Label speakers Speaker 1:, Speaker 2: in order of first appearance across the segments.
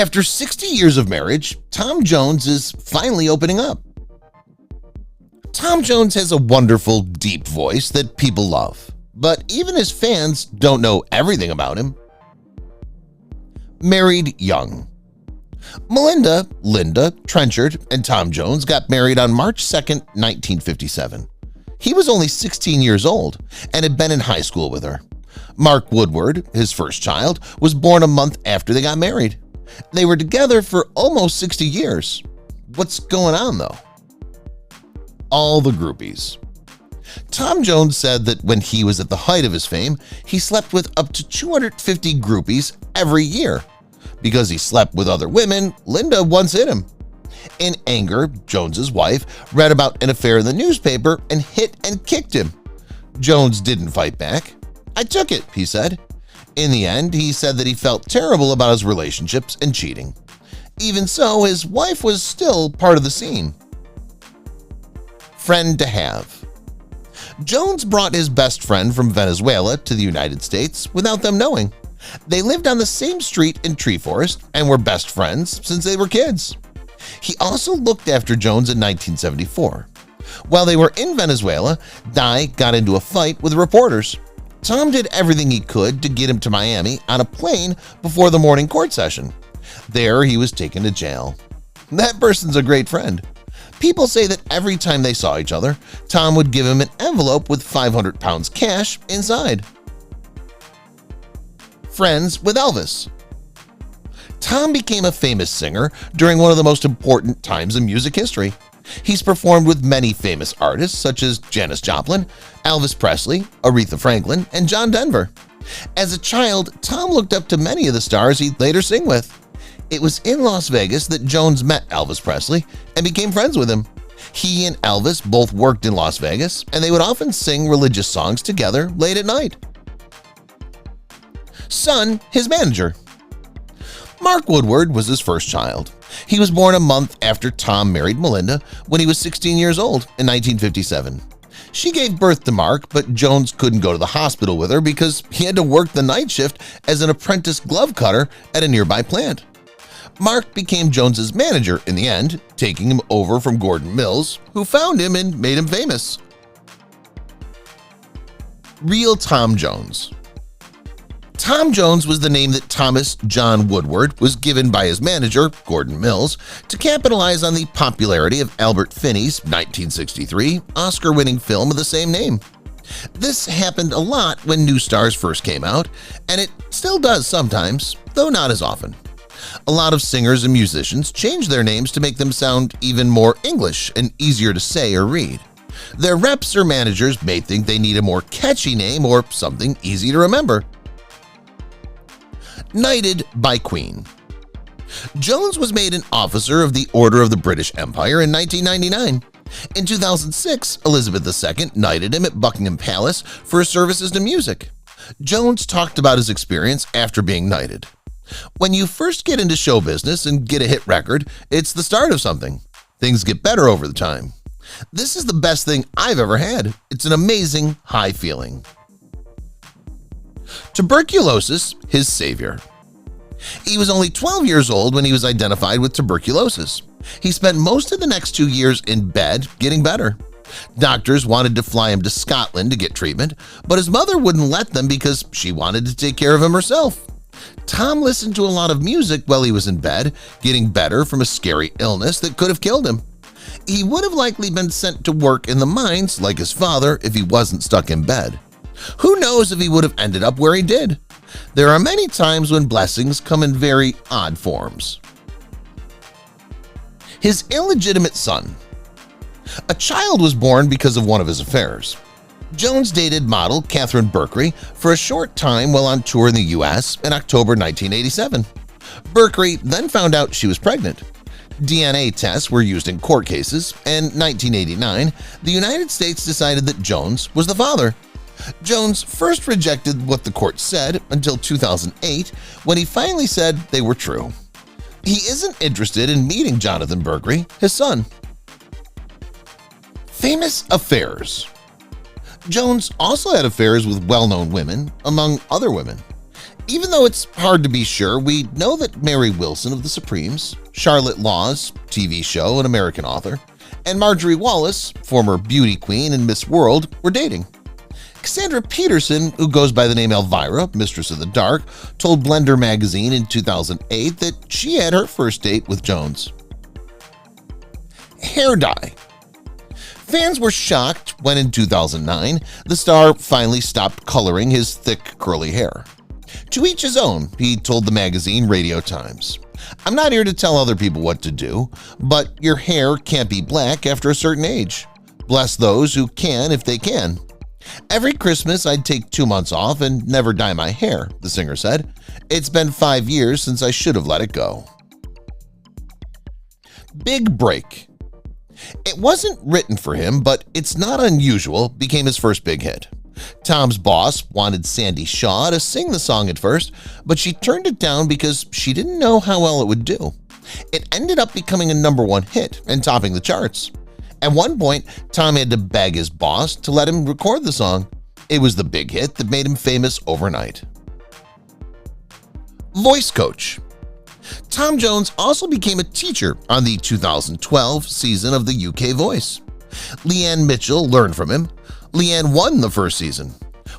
Speaker 1: After 60 years of marriage, Tom Jones is finally opening up. Tom Jones has a wonderful, deep voice that people love, but even his fans don't know everything about him. Married young. Melinda, Linda Trenchard, and Tom Jones got married on March 2, 1957. He was only 16 years old and had been in high school with her. Mark Woodward, his first child, was born a month after they got married. They were together for almost 60 years. What's going on, though? All the groupies. Tom Jones said that when he was at the height of his fame, he slept with up to 250 groupies every year. Because he slept with other women, Linda once hit him. In anger, Jones's wife read about an affair in the newspaper and hit and kicked him. Jones didn't fight back. "I took it," he said. In the end, he said that he felt terrible about his relationships and cheating. Even so, his wife was still part of the scene. Friend to have. Jones brought his best friend from Venezuela to the United States without them knowing. They lived on the same street in Tree Forest and were best friends since they were kids. He also looked after Jones in 1974. While they were in Venezuela, Di got into a fight with reporters. Tom did everything he could to get him to Miami on a plane before the morning court session. There, he was taken to jail. That person's a great friend. People say that every time they saw each other, Tom would give him an envelope with 500 pounds cash inside. Friends with Elvis. Tom became a famous singer during one of the most important times in music history. He's performed with many famous artists such as Janis Joplin, Elvis Presley, Aretha Franklin, and John Denver. As a child, Tom looked up to many of the stars he'd later sing with. It was in Las Vegas that Jones met Elvis Presley and became friends with him. He and Elvis both worked in Las Vegas, and they would often sing religious songs together late at night. Son, his manager. Mark Woodward was his first child. He was born a month after Tom married Melinda when he was 16 years old in 1957. She gave birth to Mark, but Jones couldn't go to the hospital with her because he had to work the night shift as an apprentice glove cutter at a nearby plant. Mark became Jones's manager in the end, taking him over from Gordon Mills, who found him and made him famous. Real Tom Jones. Tom Jones was the name that Thomas John Woodward was given by his manager, Gordon Mills, to capitalize on the popularity of Albert Finney's 1963 Oscar-winning film of the same name. This happened a lot when new stars first came out, and it still does sometimes, though not as often. A lot of singers and musicians change their names to make them sound even more English and easier to say or read. Their reps or managers may think they need a more catchy name or something easy to remember. Knighted by Queen. Jones was made an officer of the Order of the British Empire in 1999. In 2006, Elizabeth II knighted him at Buckingham Palace for his services to music. Jones talked about his experience after being knighted. "When you first get into show business and get a hit record, it's the start of something. Things get better over the time. This is the best thing I've ever had. It's an amazing high feeling." Tuberculosis, his savior. He was only 12 years old when he was identified with tuberculosis. He spent most of the next 2 years in bed getting better. Doctors wanted to fly him to Scotland to get treatment, but his mother wouldn't let them because she wanted to take care of him herself. Tom listened to a lot of music while he was in bed, getting better from a scary illness that could have killed him. He would have likely been sent to work in the mines like his father if he wasn't stuck in bed. Who knows if he would have ended up where he did? There are many times when blessings come in very odd forms. His illegitimate son. A child was born because of one of his affairs. Jones dated model Catherine Berkery for a short time while on tour in the U.S. in October 1987. Berkery then found out she was pregnant. DNA tests were used in court cases, and in 1989, the United States decided that Jones was the father. Jones first rejected what the court said until 2008, when he finally said they were true. He isn't interested in meeting Jonathan Berkery, his son. Famous affairs. Jones also had affairs with well-known women, among other women. Even though it's hard to be sure, we know that Mary Wilson of the Supremes, Charlotte Law's TV show and American author, and Marjorie Wallace, former beauty queen and Miss World, were dating. Cassandra Peterson, who goes by the name Elvira, Mistress of the Dark, told Blender magazine in 2008 that she had her first date with Jones. Hair dye. Fans were shocked when in 2009, the star finally stopped coloring his thick, curly hair. To each his own, he told the magazine Radio Times. I'm not here to tell other people what to do, but your hair can't be black after a certain age. Bless those who can if they can. Every Christmas, I'd take 2 months off and never dye my hair, the singer said. It's been 5 years since I should have let it go. Big Break. It wasn't written for him, but It's Not Unusual became his first big hit. Tom's boss wanted Sandy Shaw to sing the song at first, but she turned it down because she didn't know how well it would do. It ended up becoming a #1 hit and topping the charts. At one point, Tom had to beg his boss to let him record the song. It was the big hit that made him famous overnight. Voice coach. Tom Jones also became a teacher on the 2012 season of the UK Voice. Leanne Mitchell learned from him. Leanne won the first season.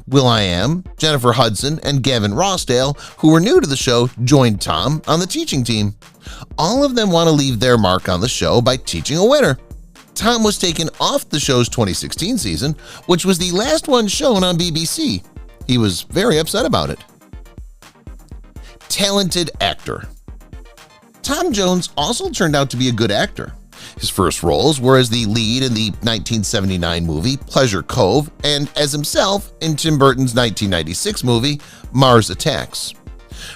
Speaker 1: will.i.am, Jennifer Hudson, and Gavin Rossdale, who were new to the show, joined Tom on the teaching team. All of them want to leave their mark on the show by teaching a winner. Tom was taken off the show's 2016 season, which was the last one shown on BBC. He was very upset about it. Talented actor. Tom Jones also turned out to be a good actor. His first roles were as the lead in the 1979 movie Pleasure Cove and as himself in Tim Burton's 1996 movie Mars Attacks.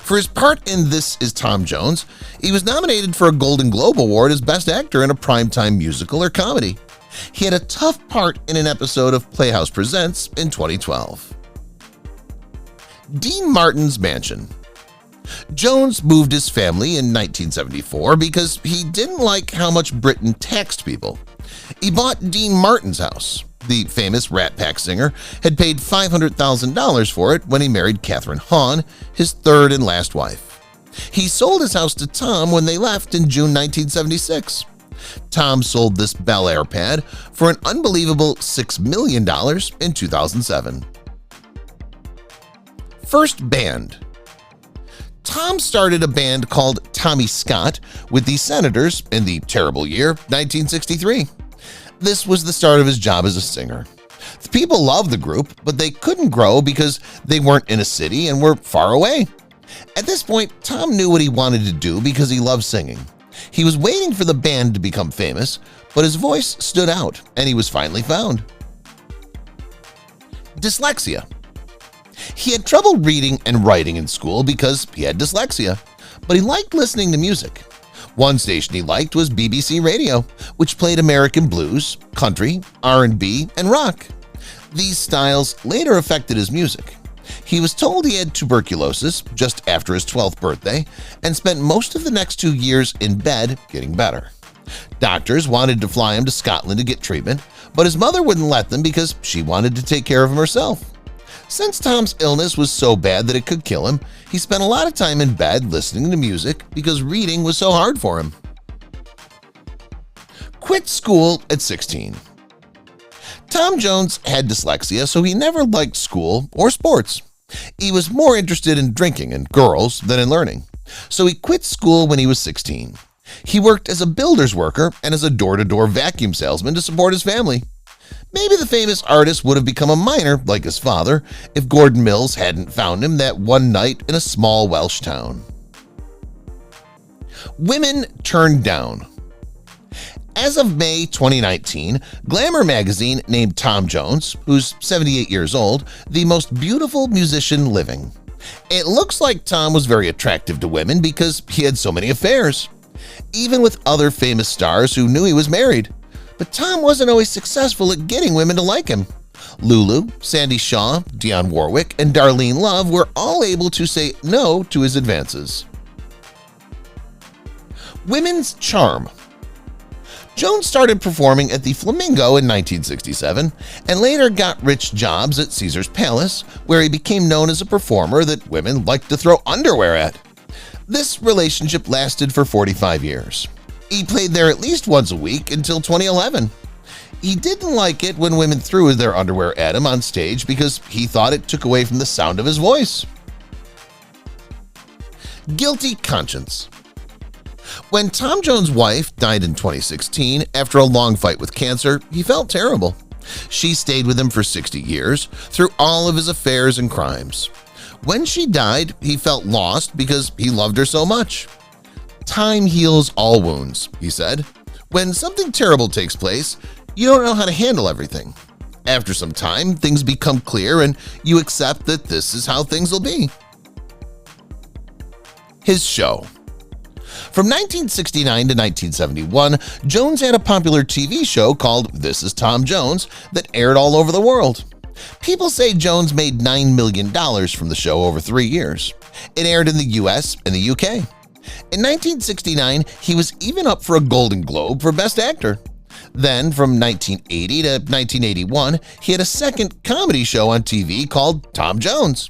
Speaker 1: For his part in This Is Tom Jones, he was nominated for a Golden Globe Award as Best Actor in a Primetime Musical or Comedy. He had a tough part in an episode of Playhouse Presents in 2012. Dean Martin's Mansion. Jones moved his family in 1974 because he didn't like how much Britain taxed people. He bought Dean Martin's house. The famous Rat Pack singer had paid $500,000 for it when he married Catherine Hahn, his third and last wife. He sold his house to Tom when they left in June 1976. Tom sold this Bel Air pad for an unbelievable $6 million in 2007. First band. Tom started a band called Tommy Scott with the Senators in the terrible year 1963. This was the start of his job as a singer. The people loved the group, but they couldn't grow because they weren't in a city and were far away. At this point, Tom knew what he wanted to do because he loved singing. He was waiting for the band to become famous, but his voice stood out and he was finally found. Dyslexia. He had trouble reading and writing in school because he had dyslexia, but he liked listening to music. One station he liked was BBC Radio, which played American blues, country, R&B, and rock. These styles later affected his music. He was told he had tuberculosis just after his 12th birthday and spent most of the next 2 years in bed getting better. Doctors wanted to fly him to Scotland to get treatment, but his mother wouldn't let them because she wanted to take care of him herself. Since Tom's illness was so bad that it could kill him, he spent a lot of time in bed listening to music because reading was so hard for him. Quit school at 16. Tom Jones had dyslexia, so he never liked school or sports. He was more interested in drinking and girls than in learning, so he quit school when he was 16. He worked as a builder's worker and as a door-to-door vacuum salesman to support his family. Maybe the famous artist would have become a miner like his father if Gordon Mills hadn't found him that one night in a small Welsh town. Women turned down. As of May 2019, Glamour magazine named Tom Jones, who's 78 years old, the most beautiful musician living. It looks like Tom was very attractive to women because he had so many affairs, even with other famous stars who knew he was married. But Tom wasn't always successful at getting women to like him. Lulu, Sandy Shaw, Dionne Warwick, and Darlene Love were all able to say no to his advances. Women's charm. Jones started performing at the Flamingo in 1967 and later got rich jobs at Caesar's Palace, where he became known as a performer that women liked to throw underwear at. This relationship lasted for 45 years. He played there at least once a week until 2011. He didn't like it when women threw their underwear at him on stage because he thought it took away from the sound of his voice. Guilty conscience. When Tom Jones' wife died in 2016 after a long fight with cancer, he felt terrible. She stayed with him for 60 years through all of his affairs and crimes. When she died, he felt lost because he loved her so much. Time heals all wounds, he said. When something terrible takes place, you don't know how to handle everything. After some time, things become clear and you accept that this is how things will be. His show. From 1969 to 1971, Jones had a popular TV show called This Is Tom Jones that aired all over the world. People say Jones made $9 million from the show over 3 years. It aired in the US and the UK. In 1969, he was even up for a Golden Globe for Best Actor. Then, from 1980 to 1981, he had a second comedy show on TV called Tom Jones.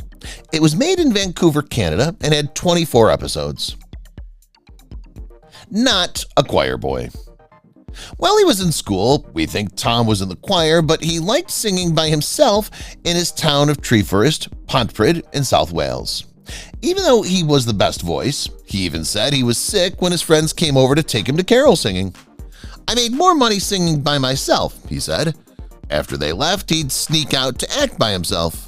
Speaker 1: It was made in Vancouver, Canada, and had 24 episodes. Not a choir boy. While he was in school, we think Tom was in the choir, but he liked singing by himself in his town of Treforest, Pontpryd in South Wales. Even though he was the best voice, he even said he was sick when his friends came over to take him to carol singing. "I made more money singing by myself," he said. After they left, he'd sneak out to act by himself.